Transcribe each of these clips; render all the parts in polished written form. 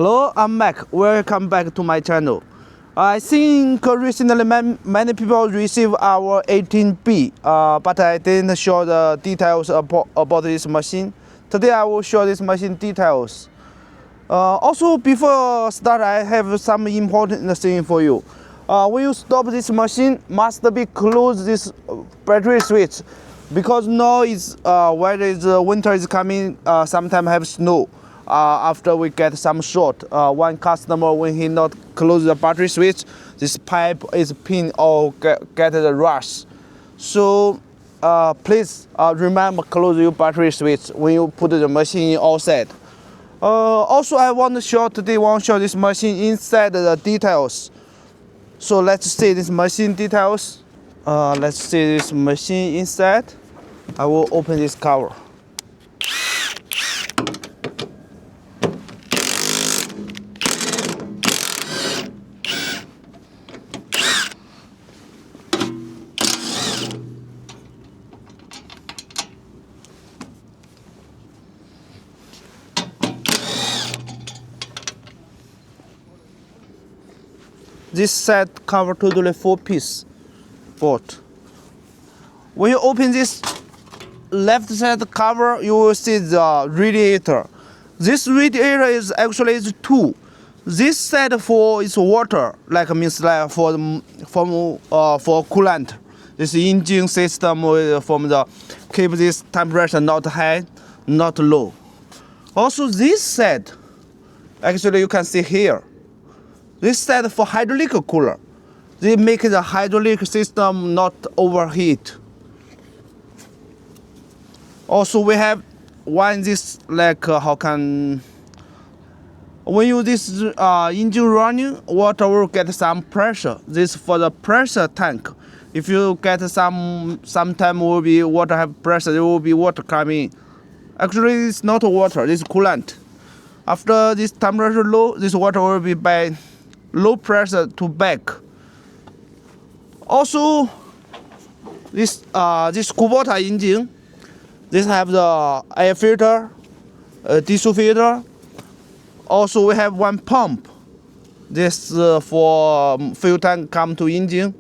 Hello, I'm Mac. Welcome back to my channel. I think recently many people receive our 18B, but I didn't show the details about this machine. Today I will show this machine details. Also, before start, I have some important thing for you. When you stop this machine, must be close this battery switch, because now is where winter is coming. Sometimes have snow. After we get some short, one customer, when he not close the battery switch, this pipe is pin or get the rush. So please remember close your battery switch when you put the machine in outside. Also, I want to show this machine inside the details. So let's see this machine details. Let's see this machine inside. I will open this cover. This set cover totally 4-piece board. When you open this left side cover, you will see the radiator. This radiator is actually two. This side for is water, like means like for coolant. This engine system from the keep this temperature not high, not low. Also this side, actually you can see here. This side for hydraulic cooler. They make the hydraulic system not overheat. Also, we have one this like when you this engine running, water will get some pressure. This for the pressure tank. If you get sometime will be water have pressure, there will be water coming. Actually, it's not water. This is coolant. After this temperature low, this water will be by low pressure to back. Also, this KUBOTA engine, this have the air filter, diesel filter. Also, we have one pump. This for fuel tank come to engine.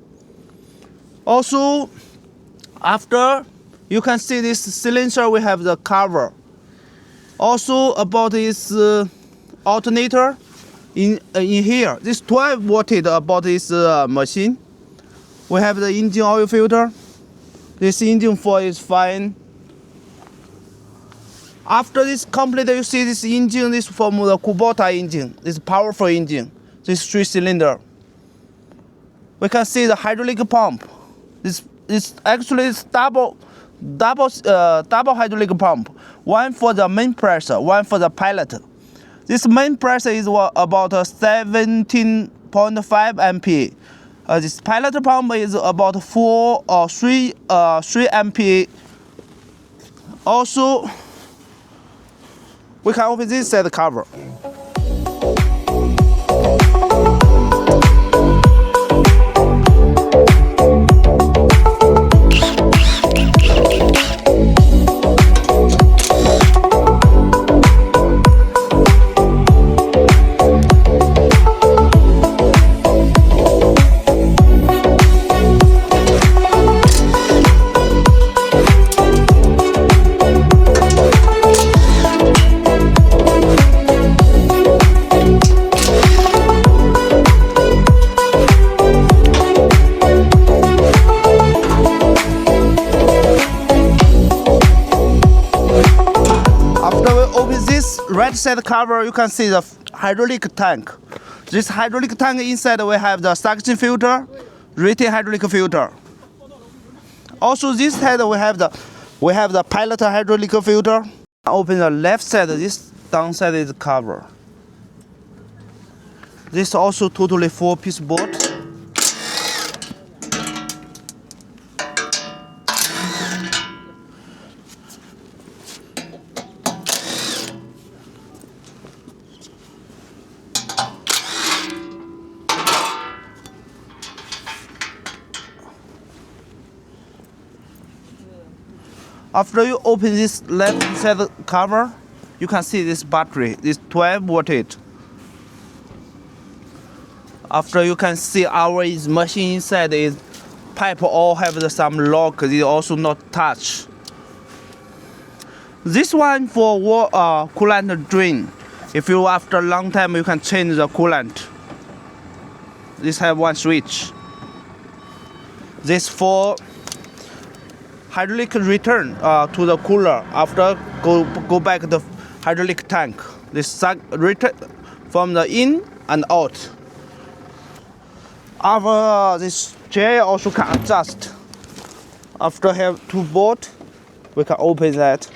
Also, after you can see this cylinder, we have the cover. Also about this alternator. In here, this 12 watted about this machine. We have the engine oil filter. This engine foil is fine. After this complete, you see this engine. This from the KUBOTA engine. This powerful engine. This 3-cylinder. We can see the hydraulic pump. This actually is double hydraulic pump. One for the main pressure, one for the pilot. This main pressure is about 17.5 MPa. This pilot pump is about 3 MPa. Also, we can open this side cover. Right side cover, you can see the hydraulic tank. This hydraulic tank inside we have the suction filter, retain hydraulic filter. Also this side we have the pilot hydraulic filter. Open the left side, this downside is cover. This also totally 4-piece board. After you open this left side cover, you can see this battery, this 12 wattage. After you can see our machine inside is pipe all have some lock. It also not touch. This one for coolant drain. If you after a long time you can change the coolant. This have one switch. This for hydraulic return to the cooler after go back the hydraulic tank. This suck return from the in and out. Our this chair also can adjust. After have two bolts, we can open that.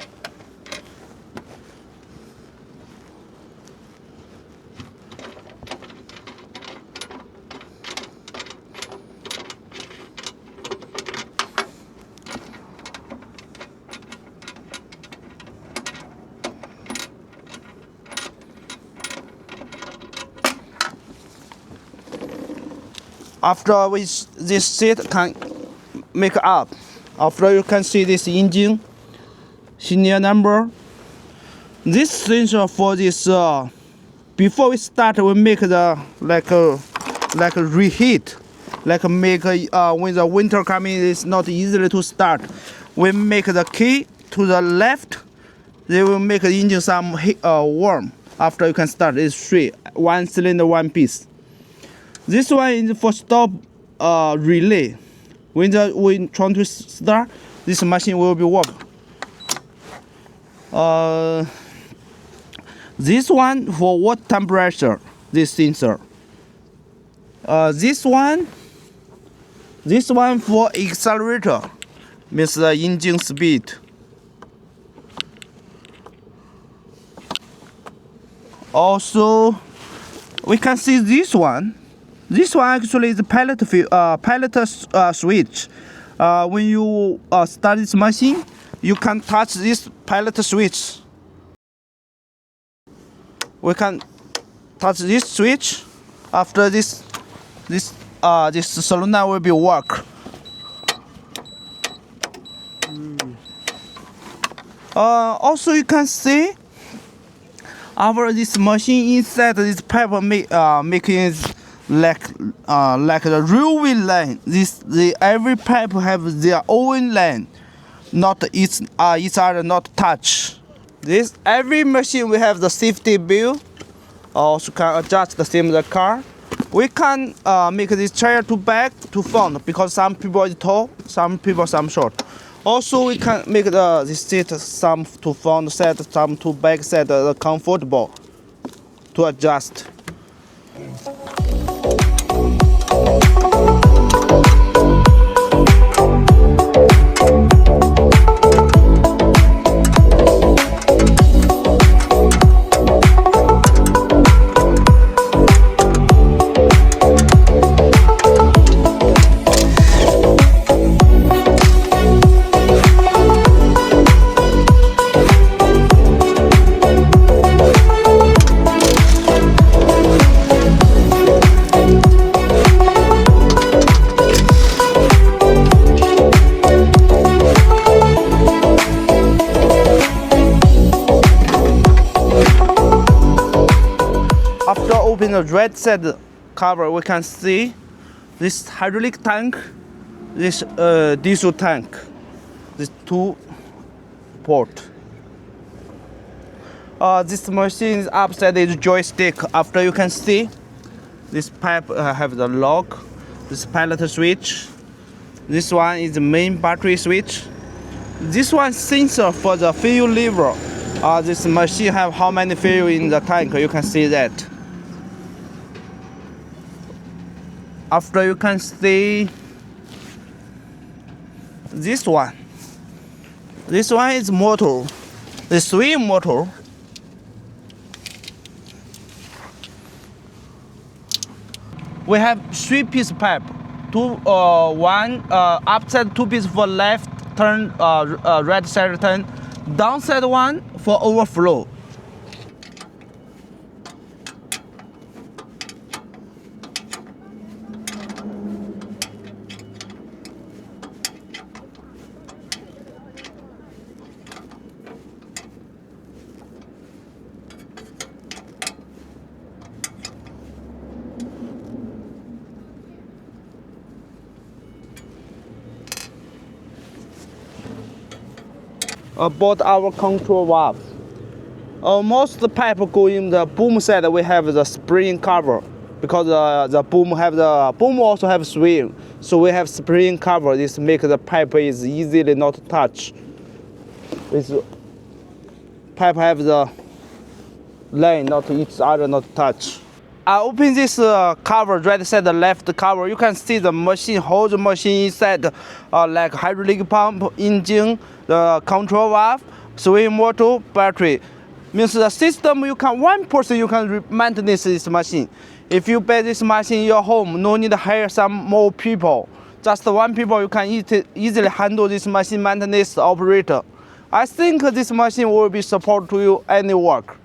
After this seat can make up. After you can see this engine, serial number. This sensor for this before we start we make the like a reheat, like make when the winter coming it's not easily to start. We make the key to the left, they will make the engine some warm. After you can start, it's three, one cylinder, one piece. This one is for stop relay. When trying to start, this machine will be work. This one for water temperature, this sensor. This one for accelerator, means the engine speed. Also, we can see this one. This one actually is a pallet switch. When you start this machine, you can touch this pallet switch. We can touch this switch. After this solenoid will be work. Also, you can see this machine inside this pipe making like the railway line. Every pipe have their own line, not each other not touch. Every machine we have the safety belt. Also can adjust the same the car. We can make this chair to back to front because some people is tall, some people some short. Also we can make this seat some to front set, some to back set, comfortable to adjust. After opening the red side cover, we can see this hydraulic tank, this diesel tank, this two port. This machine is upside is joystick. After you can see this pipe have the lock, this pallet switch. This one is the main battery switch. This one sensor for the fuel lever. This machine have how many fuel in the tank, you can see that. After you can see this one. This one is motor, the swing motor. We have 3-piece pipe, one upside 2 piece for left turn, right side turn, downside one for overflow. about our control valve. Most pipe go in the boom side. We have the spring cover because the boom also have swing, so we have spring cover. This makes the pipe is easily not touch. This pipe have the line not each other not touch. I open this cover, right side, left cover. You can see the machine, whole machine inside, like hydraulic pump, engine, the control valve, swing motor, battery. Means the system one person you can maintenance this machine. If you buy this machine in your home, no need to hire some more people. Just one people you can easily handle this machine maintenance operator. I think this machine will be support to you any work.